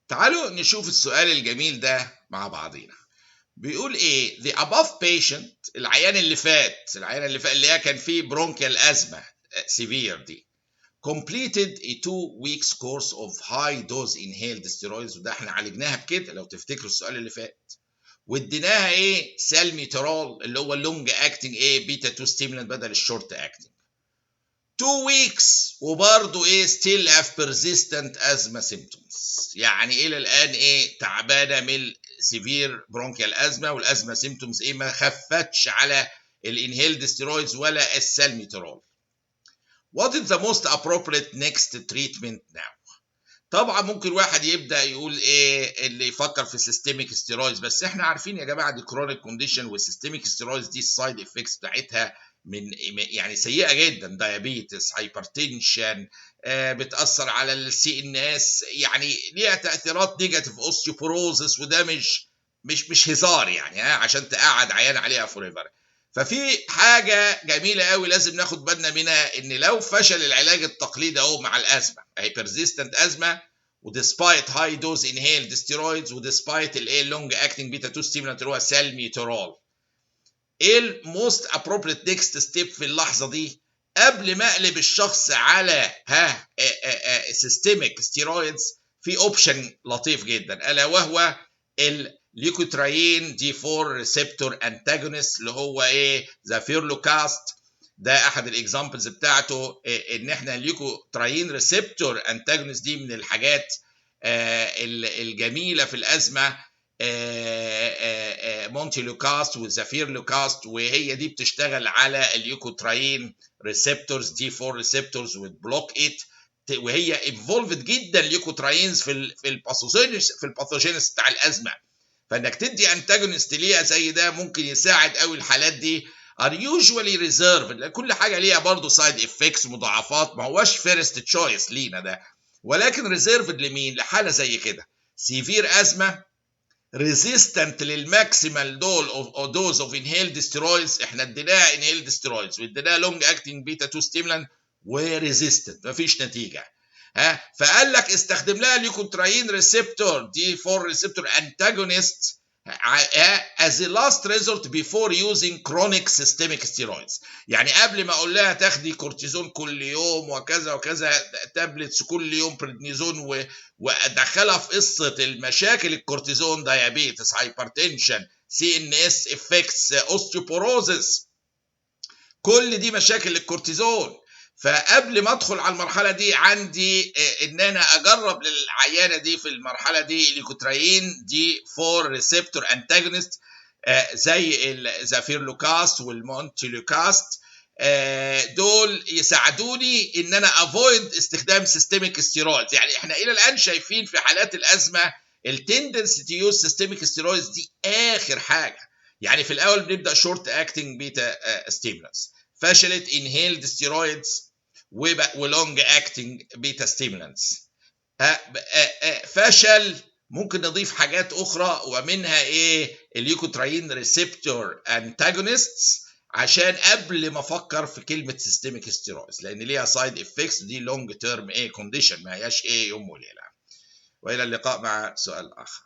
تعالوا نشوف السؤال الجميل ده مع بعضينا. بيقول ايه؟ the above patient، العيان اللي فات اللي هي كان فيه bronchial asthma severe دي، completed a 2 weeks course of high dose inhaled steroids، وده احنا عالجناها بكده لو تفتكروا السؤال اللي فات، واديناها ايه؟ سالميترول اللي هو اللونج اكتنج ايه بيتا 2 ستيمولانت بدل الشورت اكتنج. 2 weeks وبرضه ايه still have persistent asthma symptoms، يعني الى الان ايه تعبانه من سيفير برونكيال ازمه، والازمه سيمتومز ايه ما خفتش على الانهيلد ستيرويدز ولا السالميترول. What is the most appropriate next treatment now؟ طبعا ممكن واحد يبدا يقول ايه اللي يفكر في سيستميك ستيرويدز، بس احنا عارفين يا جماعه دي كرونيك كونديشن، والسيستميك ستيرويدز دي السايد افكتس بتاعتها من يعني سيئه جدا، دايابيتس، هايبرتنشن، بتاثر على السي ان اس، يعني ليها تاثيرات نيجاتيف، اوستيوبوروزس، وده مش هزار يعني عشان تقعد عيان عليها فور ايفر. ففي حاجه جميله قوي لازم ناخد بالنا منها، ان لو فشل العلاج التقليدي اهو مع الازمه، اهي بيرزيستنت ازمه، وديسبايت هاي دوز انهيلد ستيرويدز، وديسبايت الايه لونج اكتنج بيتا 2 ستيمولانت اللي هو سالميترول، ايه الموست ابروبريت نيكست ستيب في اللحظه دي قبل ما اقلب الشخص على سيستميك ستيرويدز؟ في اوبشن لطيف جدا الا وهو الليوكوترايين دي 4 ريسبتور انتاجونست اللي هو ايه زافيرلوكاست. ده احد الاكزامبلز بتاعته، ان احنا الليوكوترايين ريسبتور انتاجونست دي من الحاجات الجميله في الازمه، مونتي لوكاست وزافير لوكاست، وهي دي بتشتغل على اليوكوتراين ريسبتورز دي 4 ريسبتورز وتبلوك ات، وهي انفولفد جدا اليوكوتراينز في الباثوجينيس بتاع الازمه، فانك تدي انتاجونست ليها زي ده ممكن يساعد قوي. الحالات دي are usually reserved، كل حاجه ليها برضه سايد افكتس مضاعفات، ما هوش فيرست تشويس لينا ده، ولكن ريزيرفد لمين؟ لحاله زي كده سيفير ازمه ريزيستنت للماكسيمال دوز اوف انهيلد ستيرويدز، احنا اديناها انهيلد ستيرويدز واديناها لونج اكتنج بيتا 2 ستيمولانت وريزيستنت مفيش نتيجه، فقال لك استخدم لها ليوكوتراين ريسبتور دي 4 ريسبتور انتاجونست as a last resort before using chronic systemic steroids، يعني قبل ما اقول لها تاخدي كورتيزون كل يوم وكذا وكذا تابلتس كل يوم بريدنيزون وادخلها في قصه المشاكل الكورتيزون، دايابيتس، هايبرتنشن، سي ان اس افكتس، اوستيوبوروزس، كل دي مشاكل الكورتيزون. فقبل ما ادخل على المرحله دي عندي ان انا اجرب للعيانه دي في المرحله دي الليكوترايين دي 4 ريسبتور انتاجونست زي الزافيرلوكاست والمونتيلوكاست، دول يساعدوني ان انا افويد استخدام سيستميك ستيرويدز. يعني احنا الى الان شايفين في حالات الازمه التندنسي تو يوز سيستميك ستيرويدز دي اخر حاجه، يعني في الاول بنبدا شورت اكتنج بيتا ستيمولانتس، فشلت انهيلد ستيرويدز ولونج اكتنج بيتا ستيمولانتس، فشل ممكن نضيف حاجات اخرى ومنها ايه اليوكوتراين ريسبتور انتاجونستس، عشان قبل ما افكر في كلمه سيستميك ستيرويدز لان ليها سايد افكتس دي لونج تيرم ايه كونديشن، ما هياش ايه يوم وليله. والى اللقاء مع سؤال اخر.